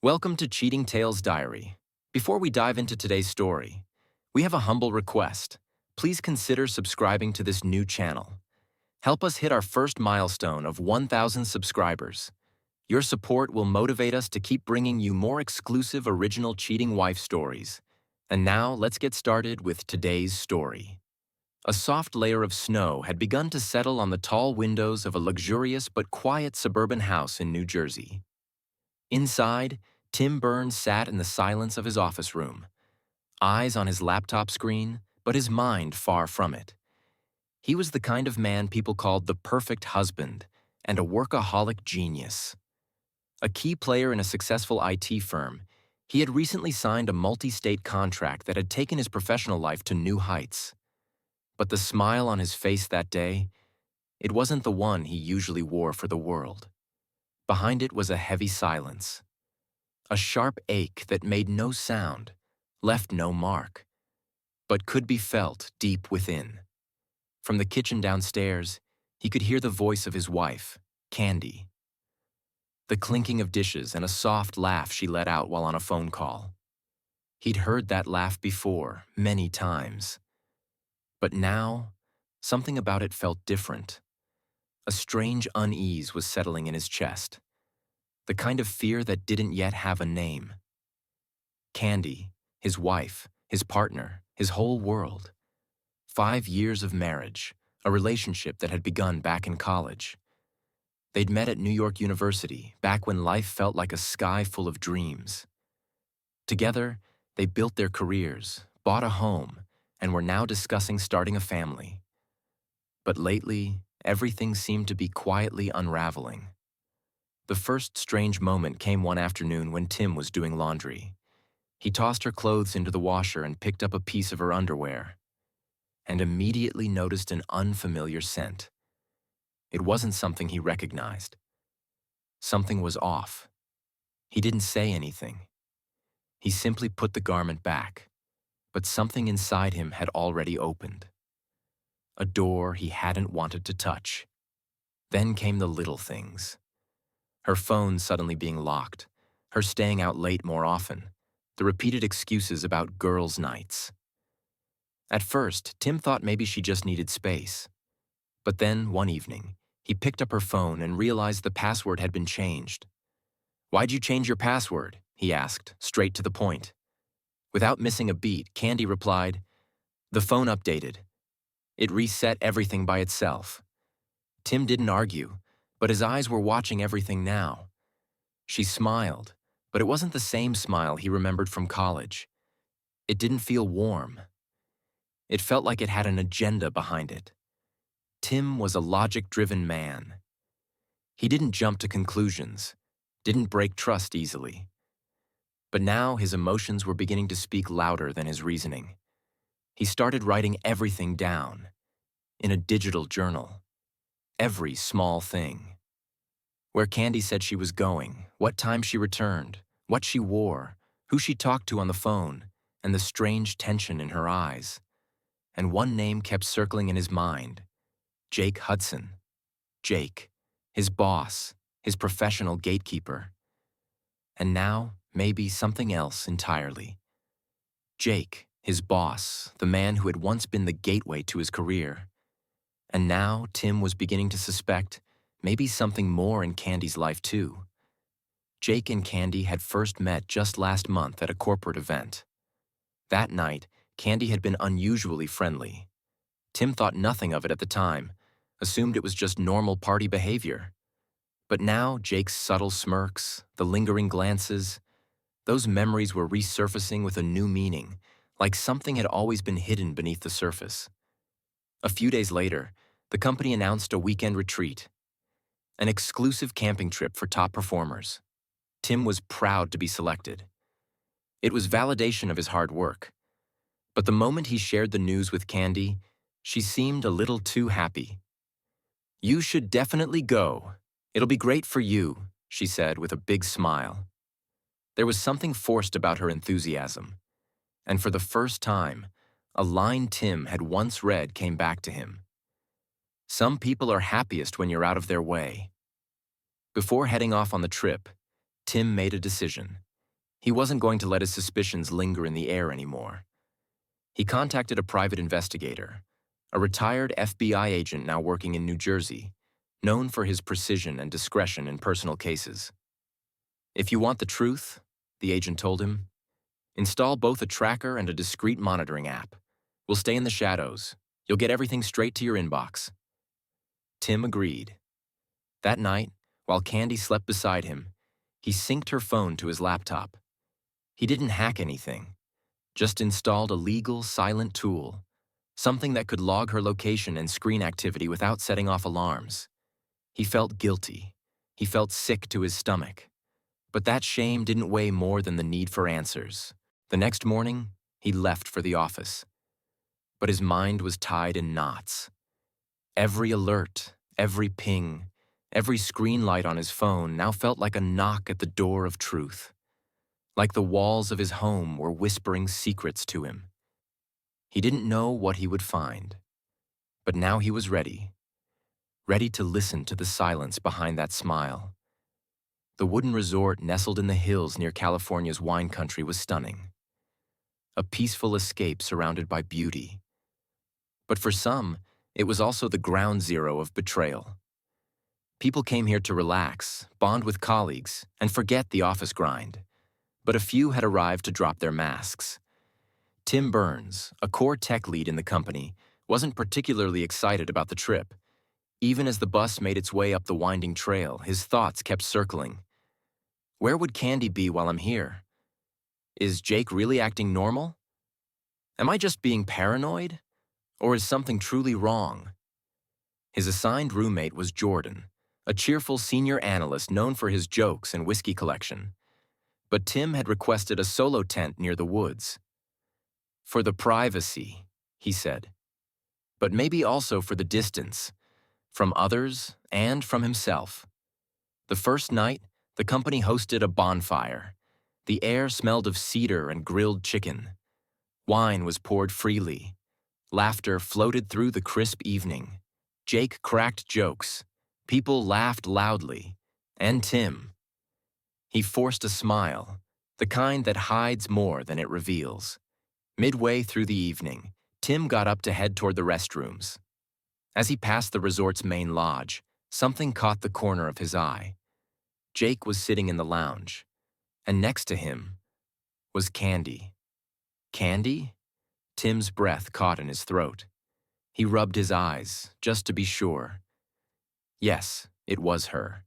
Welcome to Cheating Tales Diary. Before we dive into today's story, we have a humble request. Please consider subscribing to this new channel. Help us hit our first milestone of 1,000 subscribers. Your support will motivate us to keep bringing you more exclusive original cheating wife stories. And now, let's get started with today's story. A soft layer of snow had begun to settle on the tall windows of a luxurious but quiet suburban house in New Jersey. Inside, Tim Burns sat in the silence of his office room, eyes on his laptop screen, but his mind far from it. He was the kind of man people called the perfect husband and a workaholic genius. A key player in a successful IT firm, he had recently signed a multi-state contract that had taken his professional life to new heights. But the smile on his face that day, it wasn't the one he usually wore for the world. Behind it was a heavy silence. A sharp ache that made no sound, left no mark, but could be felt deep within. From the kitchen downstairs, he could hear the voice of his wife, Candy. The clinking of dishes and a soft laugh she let out while on a phone call. He'd heard that laugh before, many times. But now, something about it felt different. A strange unease was settling in his chest. The kind of fear that didn't yet have a name. Candy, his wife, his partner, his whole world. 5 years of marriage, a relationship that had begun back in college. They'd met at New York University, back when life felt like a sky full of dreams. Together, they built their careers, bought a home, and were now discussing starting a family. But lately, everything seemed to be quietly unraveling. The first strange moment came one afternoon when Tim was doing laundry. He tossed her clothes into the washer and picked up a piece of her underwear, and immediately noticed an unfamiliar scent. It wasn't something he recognized. Something was off. He didn't say anything. He simply put the garment back, but something inside him had already opened. A door he hadn't wanted to touch. Then came the little things. Her phone suddenly being locked, her staying out late more often, the repeated excuses about girls' nights. At first, Tim thought maybe she just needed space. But then, one evening, he picked up her phone and realized the password had been changed. "Why'd you change your password?" he asked, straight to the point. Without missing a beat, Candy replied, "The phone updated. It reset everything by itself." Tim didn't argue, but his eyes were watching everything now. She smiled, but it wasn't the same smile he remembered from college. It didn't feel warm. It felt like it had an agenda behind it. Tim was a logic-driven man. He didn't jump to conclusions, didn't break trust easily. But now his emotions were beginning to speak louder than his reasoning. He started writing everything down, in a digital journal. Every small thing. Where Candy said she was going, what time she returned, what she wore, who she talked to on the phone, and the strange tension in her eyes. And one name kept circling in his mind: Jake Hudson. Jake, his boss, his professional gatekeeper. And now, maybe something else entirely. Jake, his boss, the man who had once been the gateway to his career. And now Tim was beginning to suspect maybe something more in Candy's life too. Jake and Candy had first met just last month at a corporate event. That night, Candy had been unusually friendly. Tim thought nothing of it at the time, assumed it was just normal party behavior. But now Jake's subtle smirks, the lingering glances, those memories were resurfacing with a new meaning, like something had always been hidden beneath the surface. A few days later, the company announced a weekend retreat, an exclusive camping trip for top performers. Tim was proud to be selected. It was validation of his hard work. But the moment he shared the news with Candy, she seemed a little too happy. "You should definitely go. It'll be great for you," she said with a big smile. There was something forced about her enthusiasm. And for the first time, a line Tim had once read came back to him. "Some people are happiest when you're out of their way." Before heading off on the trip, Tim made a decision. He wasn't going to let his suspicions linger in the air anymore. He contacted a private investigator, a retired FBI agent now working in New Jersey, known for his precision and discretion in personal cases. "If you want the truth," the agent told him, "install both a tracker and a discreet monitoring app. We'll stay in the shadows. You'll get everything straight to your inbox." Tim agreed. That night, while Candy slept beside him, he synced her phone to his laptop. He didn't hack anything, just installed a legal, silent tool, something that could log her location and screen activity without setting off alarms. He felt guilty. He felt sick to his stomach. But that shame didn't weigh more than the need for answers. The next morning, he left for the office. But his mind was tied in knots. Every alert, every ping, every screen light on his phone now felt like a knock at the door of truth. Like the walls of his home were whispering secrets to him. He didn't know what he would find. But now he was ready. Ready to listen to the silence behind that smile. The wooden resort nestled in the hills near California's wine country was stunning. A peaceful escape surrounded by beauty. But for some, it was also the ground zero of betrayal. People came here to relax, bond with colleagues, and forget the office grind. But a few had arrived to drop their masks. Tim Burns, a core tech lead in the company, wasn't particularly excited about the trip. Even as the bus made its way up the winding trail, his thoughts kept circling. Where would Candy be while I'm here? Is Jake really acting normal? Am I just being paranoid? Or is something truly wrong? His assigned roommate was Jordan, a cheerful senior analyst known for his jokes and whiskey collection. But Tim had requested a solo tent near the woods. "For the privacy," he said. But maybe also for the distance, from others and from himself. The first night, the company hosted a bonfire. The air smelled of cedar and grilled chicken. Wine was poured freely. Laughter floated through the crisp evening. Jake cracked jokes. People laughed loudly. And Tim. He forced a smile, the kind that hides more than it reveals. Midway through the evening, Tim got up to head toward the restrooms. As he passed the resort's main lodge, something caught the corner of his eye. Jake was sitting in the lounge, and next to him was Candy. Candy? Tim's breath caught in his throat. He rubbed his eyes, just to be sure. Yes, it was her.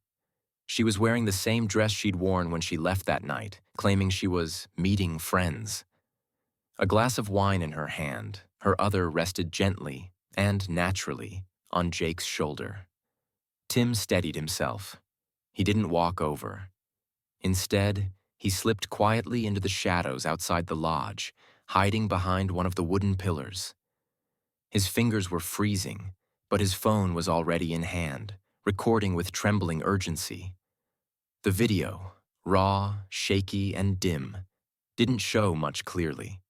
She was wearing the same dress she'd worn when she left that night, claiming she was meeting friends. A glass of wine in her hand, her other rested gently and naturally on Jake's shoulder. Tim steadied himself. He didn't walk over. Instead, he slipped quietly into the shadows outside the lodge, hiding behind one of the wooden pillars. His fingers were freezing, but his phone was already in hand, recording with trembling urgency. The video, raw, shaky, and dim, didn't show much clearly.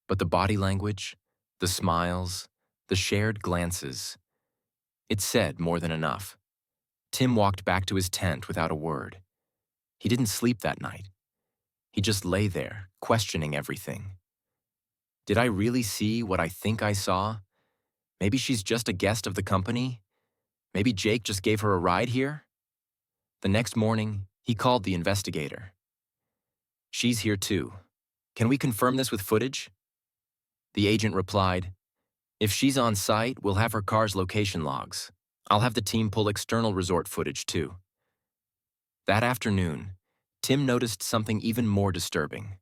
But the body language, the smiles, the shared glances, it said more than enough. Tim walked back to his tent without a word. He didn't sleep that night. He just lay there, questioning everything. Did I really see what I think I saw? Maybe she's just a guest of the company? Maybe Jake just gave her a ride here? The next morning, he called the investigator. "She's here too. Can we confirm this with footage?" The agent replied, "If she's on site, we'll have her car's location logs. I'll have the team pull external resort footage too." That afternoon, Tim noticed something even more disturbing.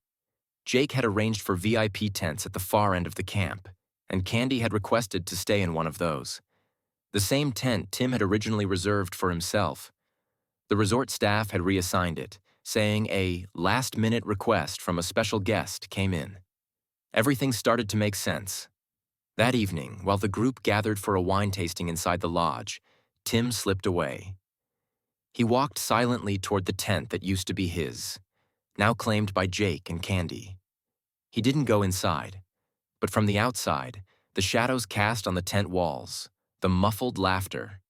Jake had arranged for VIP tents at the far end of the camp, and Candy had requested to stay in one of those. The same tent Tim had originally reserved for himself. The resort staff had reassigned it, saying a last-minute request from a special guest came in. Everything started to make sense. That evening, while the group gathered for a wine tasting inside the lodge, Tim slipped away. He walked silently toward the tent that used to be his, now claimed by Jake and Candy. He didn't go inside, but from the outside, the shadows cast on the tent walls, the muffled laughter.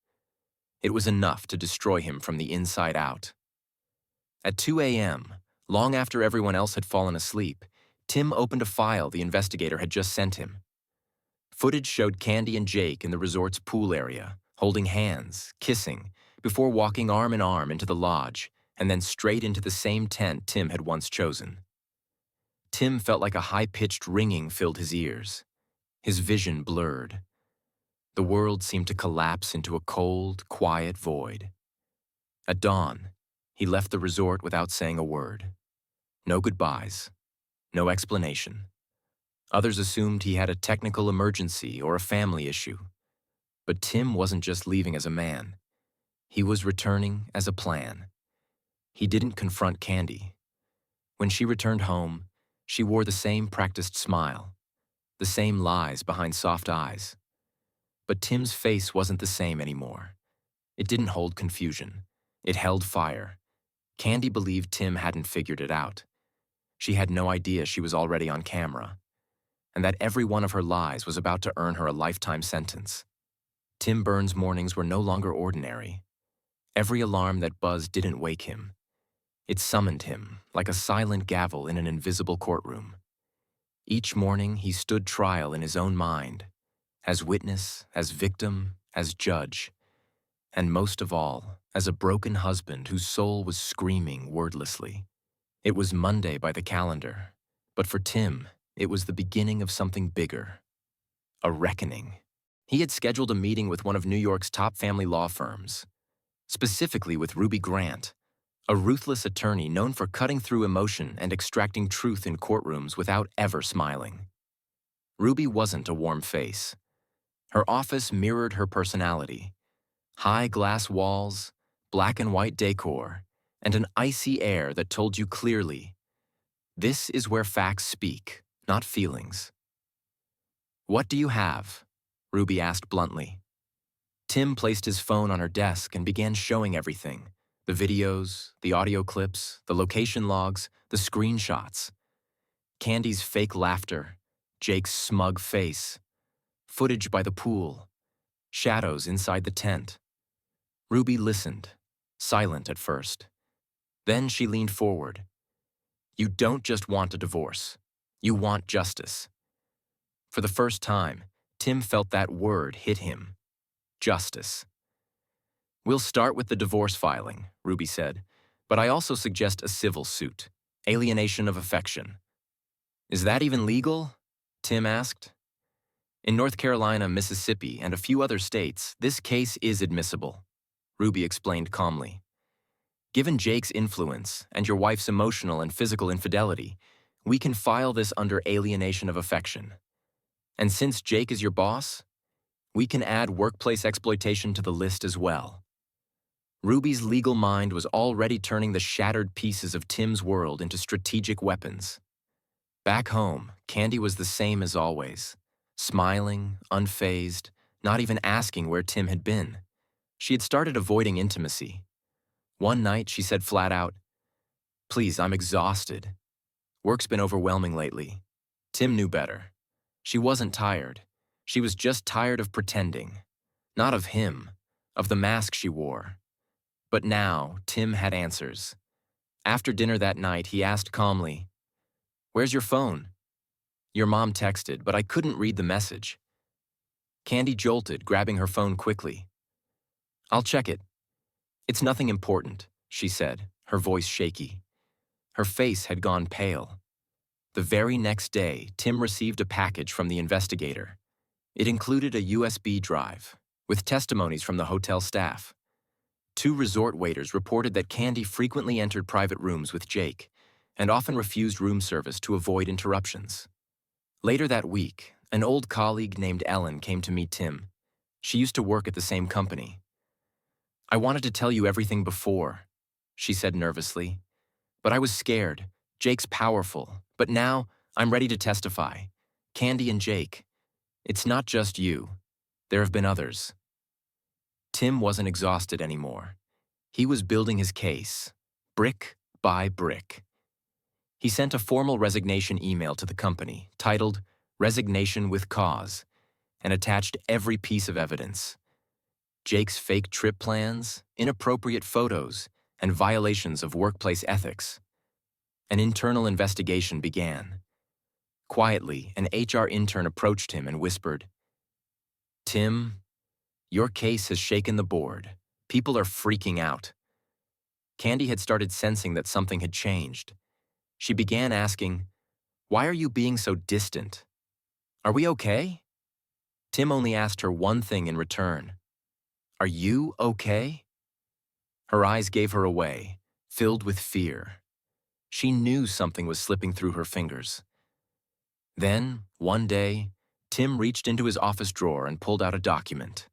It was enough to destroy him from the inside out. At 2 a.m., Long after everyone else had fallen asleep, Tim opened a file the investigator had just sent him. Footage showed Candy and Jake in the resort's pool area, holding hands, kissing, before walking arm in arm into the lodge and then straight into the same tent Tim had once chosen. Tim felt like a high-pitched ringing filled his ears. His vision blurred. The world seemed to collapse into a cold, quiet void. At dawn, he left the resort without saying a word. No goodbyes. No explanation. Others assumed he had a technical emergency or a family issue. But Tim wasn't just leaving as a man. He was returning as a plan. He didn't confront Candy. When she returned home, she wore the same practiced smile, the same lies behind soft eyes. But Tim's face wasn't the same anymore. It didn't hold confusion. It held fire. Candy believed Tim hadn't figured it out. She had no idea she was already on camera, and that every one of her lies was about to earn her a lifetime sentence. Tim Burns' mornings were no longer ordinary. Every alarm that buzzed didn't wake him. It summoned him, like a silent gavel in an invisible courtroom. Each morning he stood trial in his own mind, as witness, as victim, as judge, and most of all, as a broken husband whose soul was screaming wordlessly. It was Monday by the calendar, but for Tim, it was the beginning of something bigger. A reckoning. He had scheduled a meeting with one of New York's top family law firms, specifically with Ruby Grant, a ruthless attorney known for cutting through emotion and extracting truth in courtrooms without ever smiling. Ruby wasn't a warm face. Her office mirrored her personality. High glass walls, black and white decor, and an icy air that told you clearly, this is where facts speak, not feelings. "What do you have?" Ruby asked bluntly. Tim placed his phone on her desk and began showing everything: the videos, the audio clips, the location logs, the screenshots. Candy's fake laughter, Jake's smug face, footage by the pool, shadows inside the tent. Ruby listened, silent at first. Then she leaned forward. "You don't just want a divorce. You want justice." For the first time, Tim felt that word hit him. Justice. "We'll start with the divorce filing," Ruby said, "but I also suggest a civil suit, alienation of affection." "Is that even legal?" Tim asked. "In North Carolina, Mississippi, and a few other states, this case is admissible," Ruby explained calmly. "Given Jake's influence and your wife's emotional and physical infidelity, we can file this under alienation of affection. And since Jake is your boss, we can add workplace exploitation to the list as well." Ruby's legal mind was already turning the shattered pieces of Tim's world into strategic weapons. Back home, Candy was the same as always, smiling, unfazed, not even asking where Tim had been. She had started avoiding intimacy. One night, she said flat out, "Please, I'm exhausted. Work's been overwhelming lately." Tim knew better. She wasn't tired. She was just tired of pretending. Not of him, of the mask she wore. But now, Tim had answers. After dinner that night, he asked calmly, "Where's your phone?" "Your mom texted, but I couldn't read the message." Candy jolted, grabbing her phone quickly. "I'll check it." "It's nothing important," she said, her voice shaky. Her face had gone pale. The very next day, Tim received a package from the investigator. It included a USB drive with testimonies from the hotel staff. 2 resort waiters reported that Candy frequently entered private rooms with Jake and often refused room service to avoid interruptions. Later that week, an old colleague named Ellen came to meet Tim. She used to work at the same company. "I wanted to tell you everything before," she said nervously, "but I was scared. Jake's powerful, but now I'm ready to testify. Candy and Jake. It's not just you. There have been others." Tim wasn't exhausted anymore. He was building his case, brick by brick. He sent a formal resignation email to the company, titled "Resignation with Cause," and attached every piece of evidence. Jake's fake trip plans, inappropriate photos, and violations of workplace ethics. An internal investigation began. Quietly, an HR intern approached him and whispered, "Tim, your case has shaken the board. People are freaking out." Candy had started sensing that something had changed. She began asking, "Why are you being so distant? Are we okay?" Tim only asked her one thing in return. "Are you okay?" Her eyes gave her away, filled with fear. She knew something was slipping through her fingers. Then, one day, Tim reached into his office drawer and pulled out a document.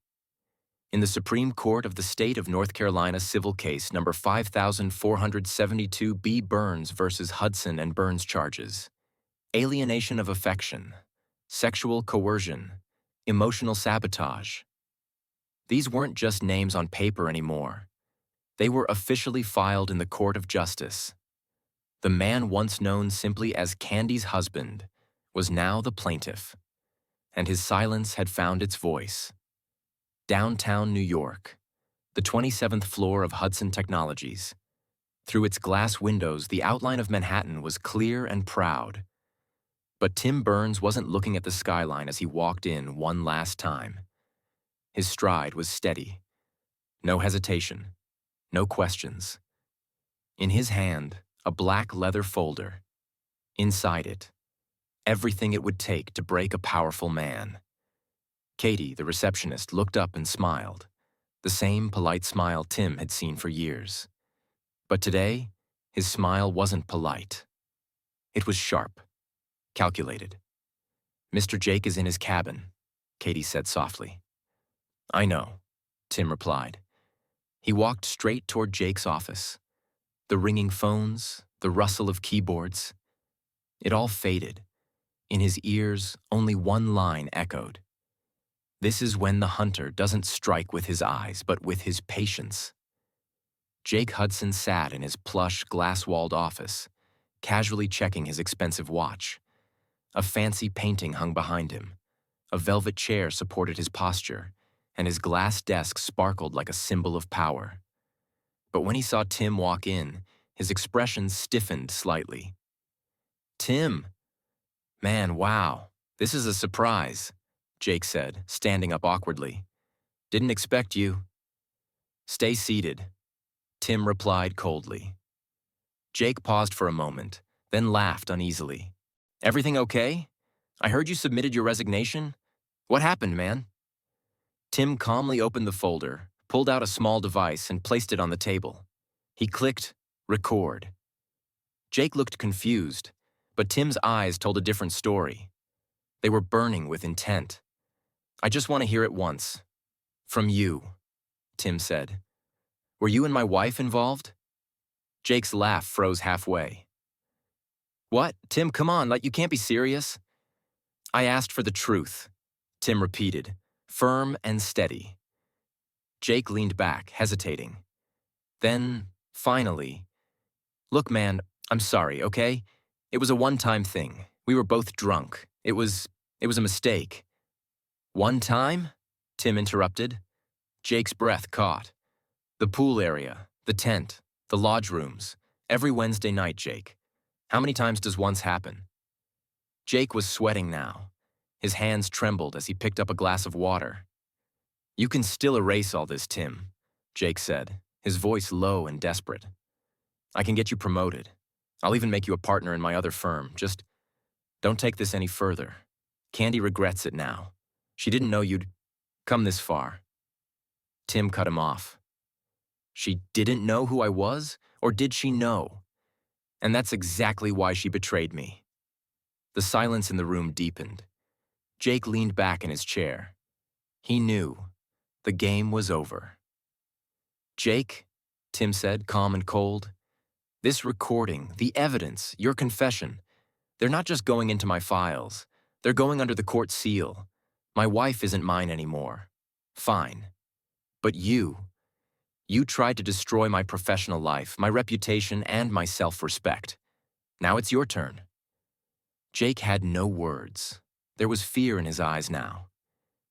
In the Supreme Court of the State of North Carolina civil case number 5472 B. Burns versus Hudson and Burns charges. Alienation of affection, sexual coercion, emotional sabotage. These weren't just names on paper anymore. They were officially filed in the court of justice. The man once known simply as Candy's husband was now the plaintiff, and his silence had found its voice. Downtown New York, the 27th floor of Hudson Technologies. Through its glass windows, the outline of Manhattan was clear and proud. But Tim Burns wasn't looking at the skyline as he walked in one last time. His stride was steady. No hesitation. No questions. In his hand, a black leather folder. Inside it, everything it would take to break a powerful man. Katie, the receptionist, looked up and smiled, the same polite smile Tim had seen for years. But today, his smile wasn't polite. It was sharp, calculated. "Mr. Jake is in his cabin," Katie said softly. "I know," Tim replied. He walked straight toward Jake's office. The ringing phones, the rustle of keyboards. It all faded. In his ears, only one line echoed. "This is when the hunter doesn't strike with his eyes, but with his patience." Jake Hudson sat in his plush, glass-walled office, casually checking his expensive watch. A fancy painting hung behind him. A velvet chair supported his posture, and his glass desk sparkled like a symbol of power. But when he saw Tim walk in, his expression stiffened slightly. "Tim! Man, wow, this is a surprise," Jake said, standing up awkwardly. "Didn't expect you." "Stay seated," Tim replied coldly. Jake paused for a moment, then laughed uneasily. "Everything okay? I heard you submitted your resignation. What happened, man?" Tim calmly opened the folder, pulled out a small device, and placed it on the table. He clicked record. Jake looked confused, but Tim's eyes told a different story. They were burning with intent. "I just want to hear it once. From you," Tim said. "Were you and my wife involved?" Jake's laugh froze halfway. "What? Tim, come on, you can't be serious." "I asked for the truth," Tim repeated, firm and steady. Jake leaned back, hesitating. Then, finally, "Look, man, I'm sorry, okay? It was a one-time thing. We were both drunk. It was a mistake." "One time?" Tim interrupted. Jake's breath caught. "The pool area, the tent, the lodge rooms, every Wednesday night, Jake. How many times does once happen?" Jake was sweating now. His hands trembled as he picked up a glass of water. "You can still erase all this, Tim," Jake said, his voice low and desperate. "I can get you promoted. I'll even make you a partner in my other firm. Just don't take this any further. Candy regrets it now. She didn't know you'd come this far." Tim cut him off. "She didn't know who I was, or did she know? And that's exactly why she betrayed me." The silence in the room deepened. Jake leaned back in his chair. He knew. The game was over. "Jake," Tim said, calm and cold, "this recording, the evidence, your confession, they're not just going into my files. They're going under the court seal. My wife isn't mine anymore. Fine. But you tried to destroy my professional life, my reputation, and my self-respect. Now it's your turn." Jake had no words. There was fear in his eyes now.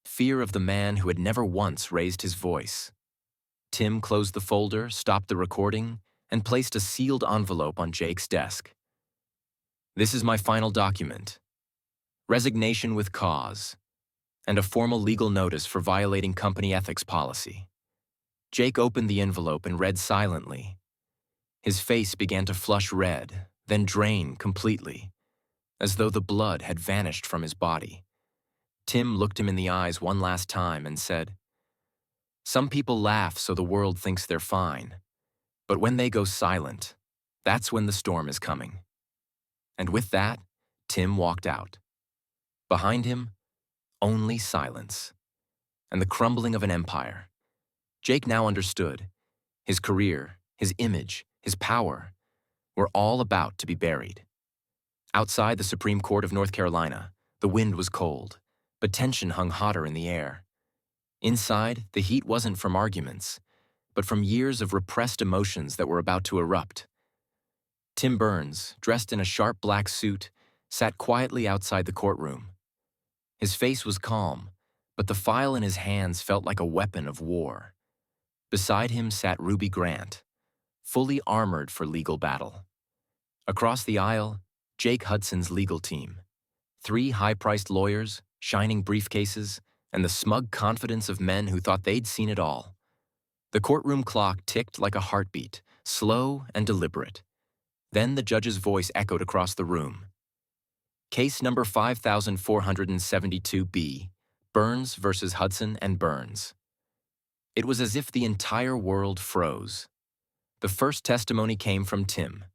Fear of the man who had never once raised his voice. Tim closed the folder, stopped the recording, and placed a sealed envelope on Jake's desk. This is my final document. Resignation with cause, and a formal legal notice for violating company ethics policy. Jake opened the envelope and read silently. His face began to flush red, then drain completely, as though the blood had vanished from his body. Tim looked him in the eyes one last time and said, "Some people laugh so the world thinks they're fine, but when they go silent, that's when the storm is coming." And with that, Tim walked out. Behind him, only silence, and the crumbling of an empire. Jake now understood. His career, his image, his power were all about to be buried. Outside the Supreme Court of North Carolina, the wind was cold, but tension hung hotter in the air. Inside, the heat wasn't from arguments, but from years of repressed emotions that were about to erupt. Tim Burns, dressed in a sharp black suit, sat quietly outside the courtroom. His face was calm, but the file in his hands felt like a weapon of war. Beside him sat Ruby Grant, fully armored for legal battle. Across the aisle, Jake Hudson's legal team. 3 high-priced lawyers, shining briefcases, and the smug confidence of men who thought they'd seen it all. The courtroom clock ticked like a heartbeat, slow and deliberate. Then the judge's voice echoed across the room. Case number 5472B, Burns versus Hudson and Burns. It was as if the entire world froze. The first testimony came from Tim.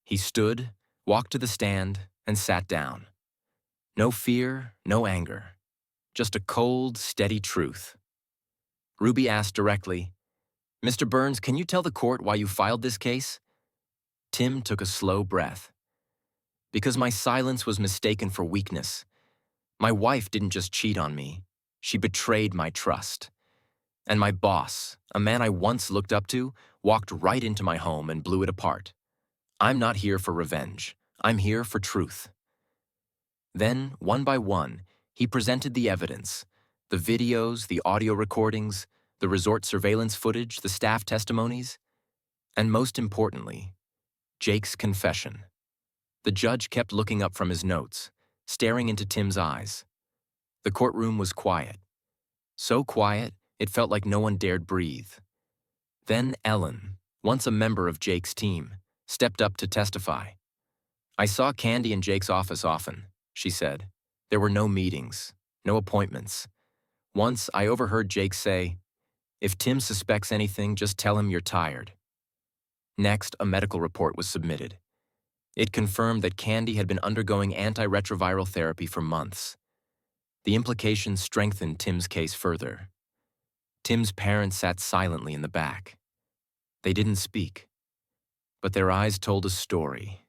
He stood, walked to the stand, and sat down. No fear, no anger. Just a cold, steady truth. Ruby asked directly, "Mr. Burns, can you tell the court why you filed this case?" Tim took a slow breath. "Because my silence was mistaken for weakness. My wife didn't just cheat on me. She betrayed my trust. And my boss, a man I once looked up to, walked right into my home and blew it apart. I'm not here for revenge. I'm here for truth." Then, one by one, he presented the evidence, the videos, the audio recordings, the resort surveillance footage, the staff testimonies, and most importantly, Jake's confession. The judge kept looking up from his notes, staring into Tim's eyes. The courtroom was quiet. So quiet, it felt like no one dared breathe. Then Ellen, once a member of Jake's team, stepped up to testify. "I saw Candy in Jake's office often," she said. "There were no meetings, no appointments. Once I overheard Jake say, 'If Tim suspects anything, just tell him you're tired.'" Next, a medical report was submitted. It confirmed that Candy had been undergoing antiretroviral therapy for months. The implications strengthened Tim's case further. Tim's parents sat silently in the back. They didn't speak, but their eyes told a story.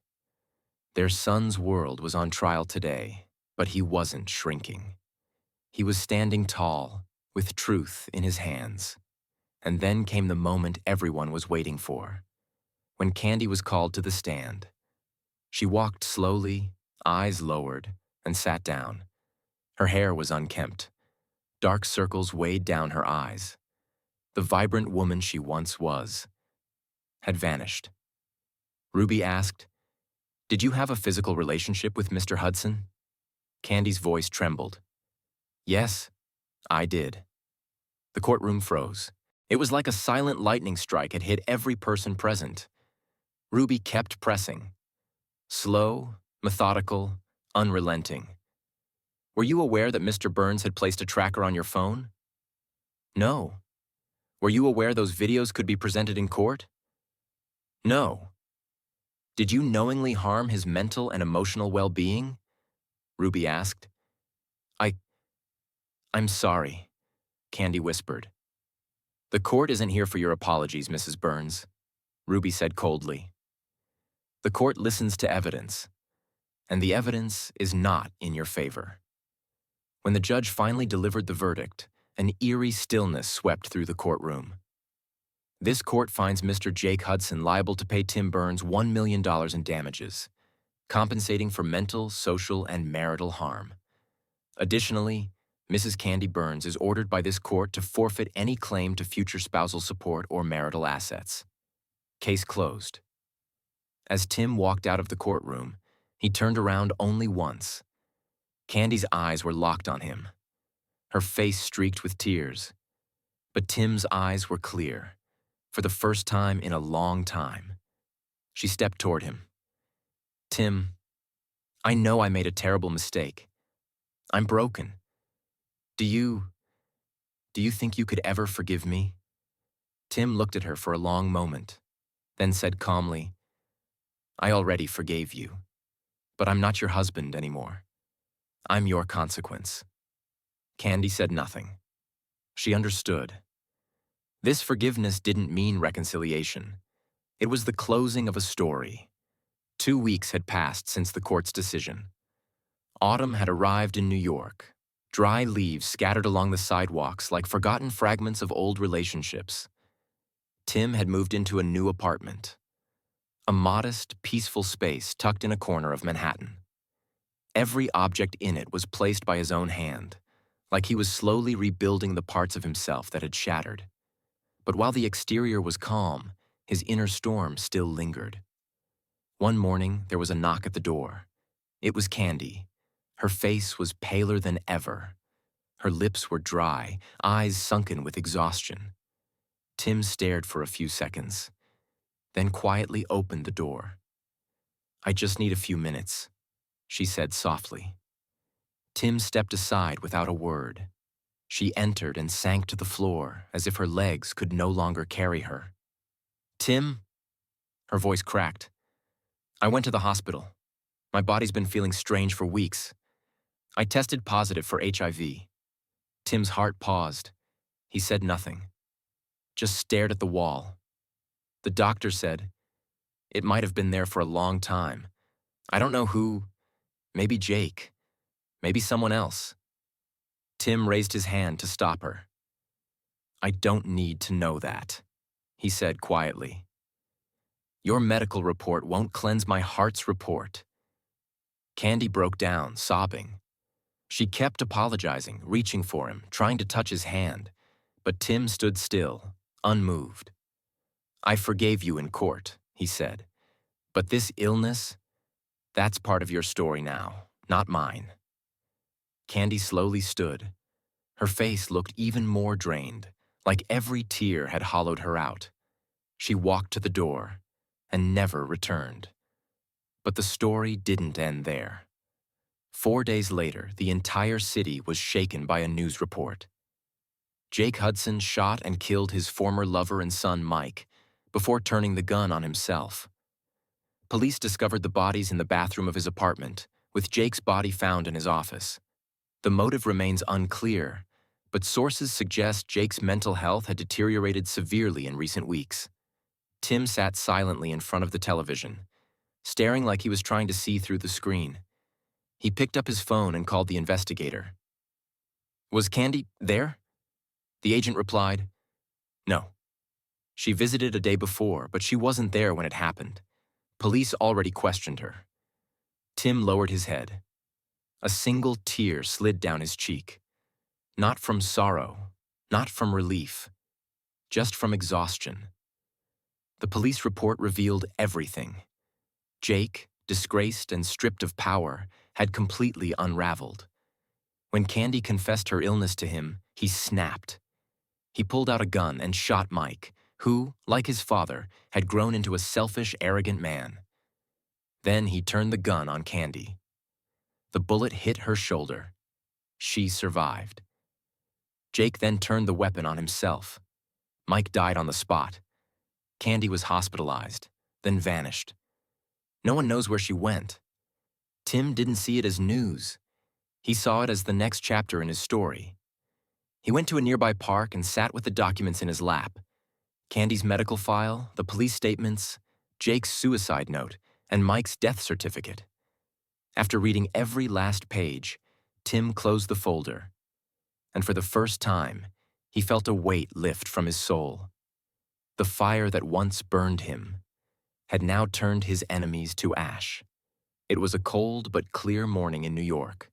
Their son's world was on trial today, but he wasn't shrinking. He was standing tall, with truth in his hands. And then came the moment everyone was waiting for, when Candy was called to the stand. She walked slowly, eyes lowered, and sat down. Her hair was unkempt. Dark circles weighed down her eyes. The vibrant woman she once was had vanished. Ruby asked, "Did you have a physical relationship with Mr. Hudson?" Candy's voice trembled. "Yes, I did." The courtroom froze. It was like a silent lightning strike had hit every person present. Ruby kept pressing. Slow, methodical, unrelenting. "Were you aware that Mr. Burns had placed a tracker on your phone?" "No." "Were you aware those videos could be presented in court?" "No." "Did you knowingly harm his mental and emotional well-being?" Ruby asked. I'm sorry," Candy whispered. "The court isn't here for your apologies, Mrs. Burns," Ruby said coldly. "The court listens to evidence, and the evidence is not in your favor." When the judge finally delivered the verdict, an eerie stillness swept through the courtroom. This court finds Mr. Jake Hudson liable to pay Tim Burns $1 million in damages, compensating for mental, social, and marital harm. Additionally, Mrs. Candy Burns is ordered by this court to forfeit any claim to future spousal support or marital assets. Case closed. As Tim walked out of the courtroom, He turned around only once. Candy's eyes were locked on him, her face streaked with tears. But Tim's eyes were clear, for the first time in a long time. She stepped toward him. "Tim, I know I made a terrible mistake. I'm broken. Do you think you could ever forgive me?" Tim looked at her for a long moment, then said calmly, "I already forgave you, but I'm not your husband anymore. I'm your consequence." Candy said nothing. She understood. This forgiveness didn't mean reconciliation. It was the closing of a story. 2 weeks had passed since the court's decision. Autumn had arrived in New York, dry leaves scattered along the sidewalks like forgotten fragments of old relationships. Tim had moved into a new apartment, a modest, peaceful space tucked in a corner of Manhattan. Every object in it was placed by his own hand, like he was slowly rebuilding the parts of himself that had shattered. But while the exterior was calm, his inner storm still lingered. One morning, there was a knock at the door. It was Candy. Her face was paler than ever. Her lips were dry, eyes sunken with exhaustion. Tim stared for a few seconds, then quietly opened the door. "I just need a few minutes," she said softly. Tim stepped aside without a word. She entered and sank to the floor as if her legs could no longer carry her. "Tim?" Her voice cracked. "I went to the hospital. My body's been feeling strange for weeks. I tested positive for HIV. Tim's heart paused. He said nothing, just stared at the wall. "The doctor said it might have been there for a long time. I don't know who. Maybe Jake. Maybe someone else." Tim raised his hand to stop her. "I don't need to know that," he said quietly. "Your medical report won't cleanse my heart's report." Candy broke down, sobbing. She kept apologizing, reaching for him, trying to touch his hand, but Tim stood still, unmoved. "I forgave you in court," he said, "but this illness, that's part of your story now, not mine." Candy slowly stood. Her face looked even more drained, like every tear had hollowed her out. She walked to the door and never returned. But the story didn't end there. 4 days later, the entire city was shaken by a news report. Jake Hudson shot and killed his former lover and son, Mike, before turning the gun on himself. Police discovered the bodies in the bathroom of his apartment, with Jake's body found in his office. The motive remains unclear, but sources suggest Jake's mental health had deteriorated severely in recent weeks. Tim sat silently in front of the television, staring like he was trying to see through the screen. He picked up his phone and called the investigator. "Was Candy there?" The agent replied, "No. She visited a day before, but she wasn't there when it happened. Police already questioned her." Tim lowered his head. A single tear slid down his cheek. Not from sorrow, not from relief, just from exhaustion. The police report revealed everything. Jake, disgraced and stripped of power, had completely unraveled. When Candy confessed her illness to him, he snapped. He pulled out a gun and shot Mike, who, like his father, had grown into a selfish, arrogant man. Then he turned the gun on Candy. The bullet hit her shoulder. She survived. Jake then turned the weapon on himself. Mike died on the spot. Candy was hospitalized, then vanished. No one knows where she went. Tim didn't see it as news. He saw it as the next chapter in his story. He went to a nearby park and sat with the documents in his lap. Candy's medical file, the police statements, Jake's suicide note, and Mike's death certificate. After reading every last page, Tim closed the folder. And for the first time, he felt a weight lift from his soul. The fire that once burned him had now turned his enemies to ash. It was a cold but clear morning in New York.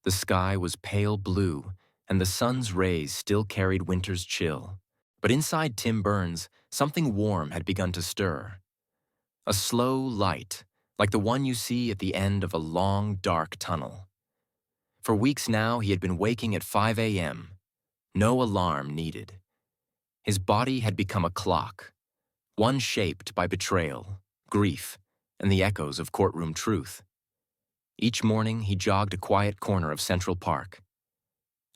The sky was pale blue, and the sun's rays still carried winter's chill. But inside Tim Burns, something warm had begun to stir. A slow light, like the one you see at the end of a long, dark tunnel. For weeks now, he had been waking at 5 a.m., no alarm needed. His body had become a clock, one shaped by betrayal, grief, and the echoes of courtroom truth. Each morning, he jogged a quiet corner of Central Park.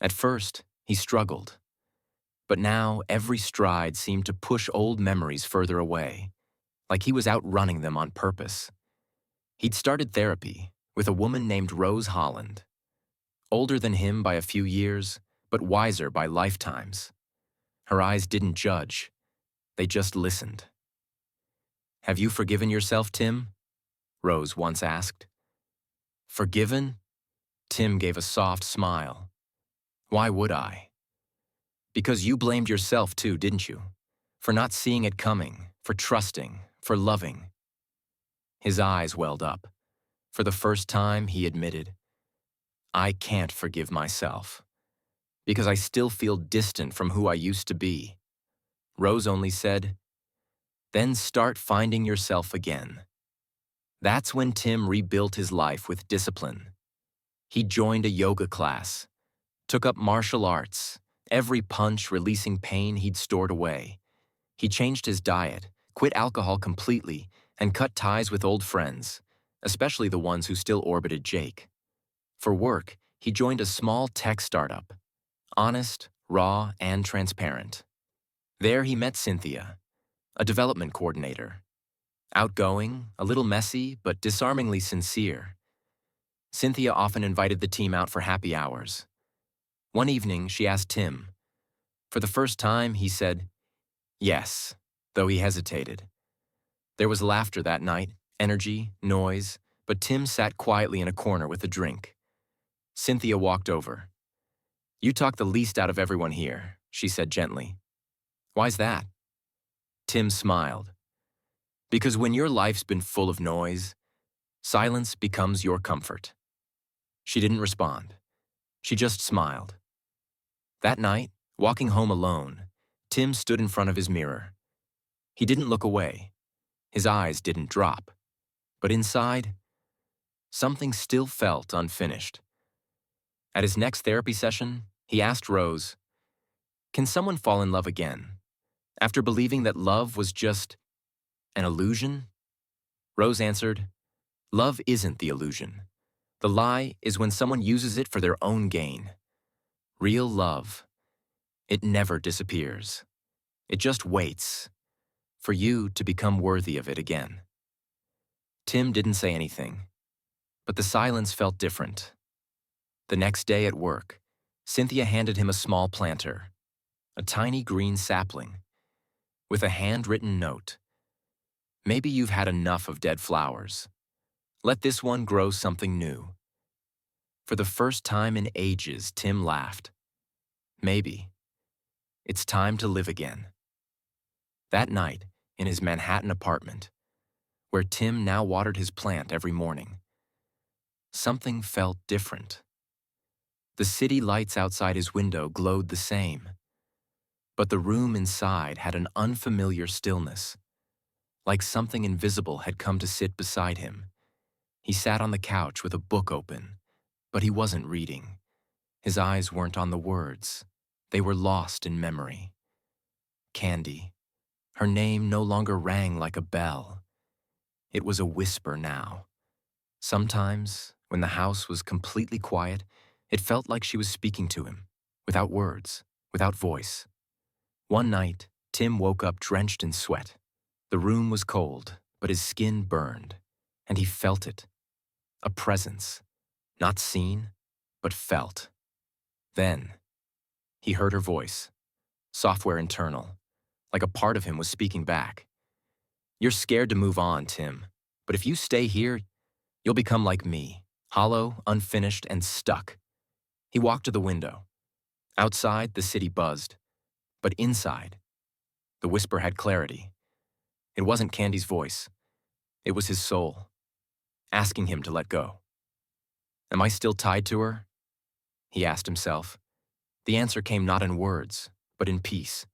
At first, he struggled. But now, every stride seemed to push old memories further away, like he was outrunning them on purpose. He'd started therapy with a woman named Rose Holland, older than him by a few years, but wiser by lifetimes. Her eyes didn't judge, they just listened. "Have you forgiven yourself, Tim?" Rose once asked. "Forgiven?" Tim gave a soft smile. "Why would I?" "Because you blamed yourself too, didn't you? For not seeing it coming, for trusting, for loving." His eyes welled up. For the first time, he admitted, "I can't forgive myself, because I still feel distant from who I used to be." Rose only said, "Then start finding yourself again." That's when Tim rebuilt his life with discipline. He joined a yoga class, took up martial arts, every punch releasing pain he'd stored away. He changed his diet, quit alcohol completely, and cut ties with old friends, especially the ones who still orbited Jake. For work, he joined a small tech startup, honest, raw, and transparent. There he met Cynthia, a development coordinator. Outgoing, a little messy, but disarmingly sincere. Cynthia often invited the team out for happy hours. One evening, she asked Tim. For the first time, he said yes, though he hesitated. There was laughter that night, energy, noise, but Tim sat quietly in a corner with a drink. Cynthia walked over. "You talk the least out of everyone here," she said gently. "Why's that?" Tim smiled. "Because when your life's been full of noise, silence becomes your comfort." She didn't respond. She just smiled. That night, walking home alone, Tim stood in front of his mirror. He didn't look away. His eyes didn't drop. But inside, something still felt unfinished. At his next therapy session, he asked Rose, "Can someone fall in love again, after believing that love was just an illusion?" Rose answered, "Love isn't the illusion. The lie is when someone uses it for their own gain. Real love, it never disappears. It just waits for you to become worthy of it again." Tim didn't say anything, but the silence felt different. The next day at work, Cynthia handed him a small planter, a tiny green sapling, with a handwritten note. "Maybe you've had enough of dead flowers. Let this one grow something new." For the first time in ages, Tim laughed. Maybe. It's time to live again. That night, in his Manhattan apartment, where Tim now watered his plant every morning, something felt different. The city lights outside his window glowed the same, but the room inside had an unfamiliar stillness, like something invisible had come to sit beside him. He sat on the couch with a book open, but he wasn't reading. His eyes weren't on the words. They were lost in memory. Candy. Her name no longer rang like a bell. It was a whisper now. Sometimes, when the house was completely quiet, it felt like she was speaking to him, without words, without voice. One night, Tim woke up drenched in sweat. The room was cold, but his skin burned, and he felt it. A presence, not seen, but felt. Then, he heard her voice, software internal, like a part of him was speaking back. "You're scared to move on, Tim, but if you stay here, you'll become like me, hollow, unfinished, and stuck." He walked to the window. Outside, the city buzzed, but inside, the whisper had clarity. It wasn't Candy's voice. It was his soul, asking him to let go. "Am I still tied to her?" he asked himself. The answer came not in words, but in peace,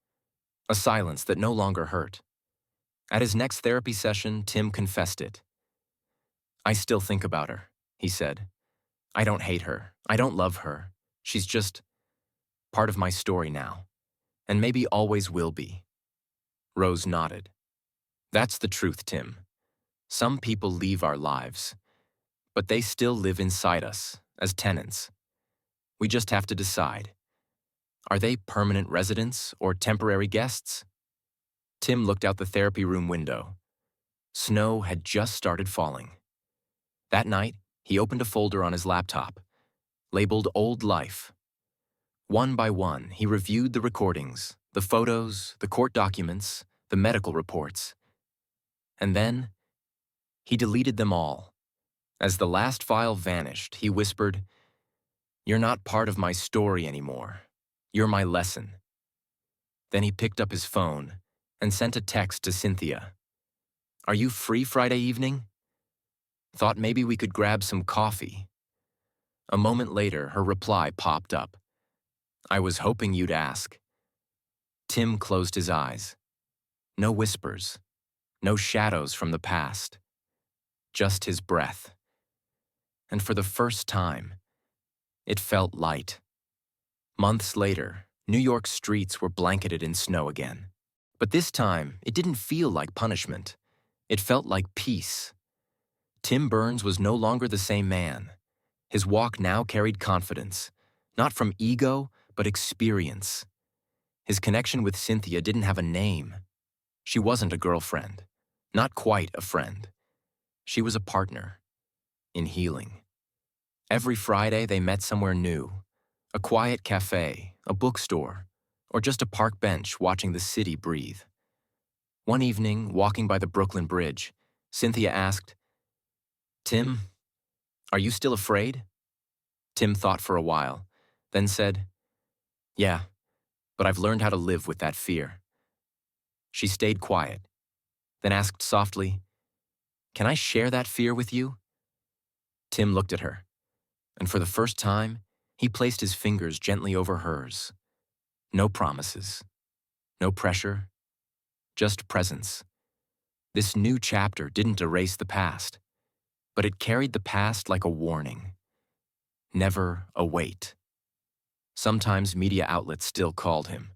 a silence that no longer hurt. At his next therapy session, Tim confessed it. I still think about her, he said. I don't hate her. I don't love her. She's just part of my story now, and maybe always will be. Rose nodded. That's the truth, Tim. Some people leave our lives, but they still live inside us as tenants. We just have to decide. Are they permanent residents or temporary guests? Tim looked out the therapy room window. Snow had just started falling. That night, he opened a folder on his laptop, labeled Old Life. One by one, he reviewed the recordings, the photos, the court documents, the medical reports. And then, he deleted them all. As the last file vanished, he whispered, "You're not part of my story anymore. You're my lesson." Then he picked up his phone and sent a text to Cynthia. "Are you free Friday evening? Thought maybe we could grab some coffee." A moment later, her reply popped up. "I was hoping you'd ask." Tim closed his eyes. No whispers, no shadows from the past, just his breath. And for the first time, it felt light. Months later, New York streets were blanketed in snow again. But this time, it didn't feel like punishment. It felt like peace. Tim Burns was no longer the same man. His walk now carried confidence, not from ego, but experience. His connection with Cynthia didn't have a name. She wasn't a girlfriend, not quite a friend. She was a partner in healing. Every Friday, they met somewhere new, a quiet cafe, a bookstore, or just a park bench watching the city breathe. One evening, walking by the Brooklyn Bridge, Cynthia asked, "Tim, are you still afraid?" Tim thought for a while, then said, "Yeah, but I've learned how to live with that fear." She stayed quiet, then asked softly, "Can I share that fear with you?" Tim looked at her, and for the first time, he placed his fingers gently over hers. No promises, no pressure, just presence. This new chapter didn't erase the past, but it carried the past like a warning. Never await. Sometimes media outlets still called him.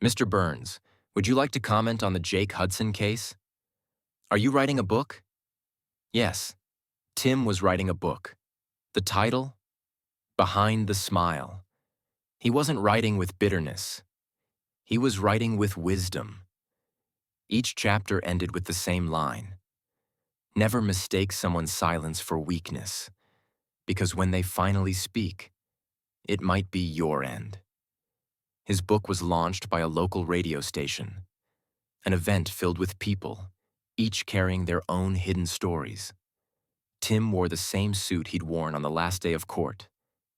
"Mr. Burns, would you like to comment on the Jake Hudson case? Are you writing a book?" Yes, Tim was writing a book. The title? Behind the Smile. He wasn't writing with bitterness. He was writing with wisdom. Each chapter ended with the same line. Never mistake someone's silence for weakness, because when they finally speak, it might be your end. His book was launched by a local radio station, an event filled with people, each carrying their own hidden stories. Tim wore the same suit he'd worn on the last day of court,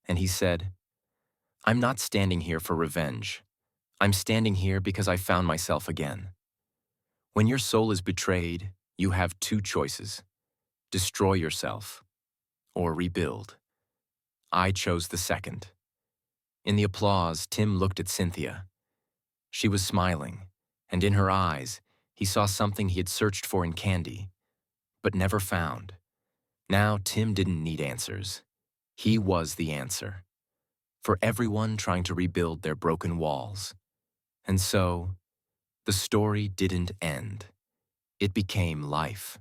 and he said, "I'm not standing here for revenge. I'm standing here because I found myself again." When your soul is betrayed, you have two choices: destroy yourself or rebuild. I chose the second. In the applause, Tim looked at Cynthia. She was smiling, and in her eyes, he saw something he had searched for in Candy, but never found. Now, Tim didn't need answers. He was the answer for everyone trying to rebuild their broken walls. And so, the story didn't end. It became life.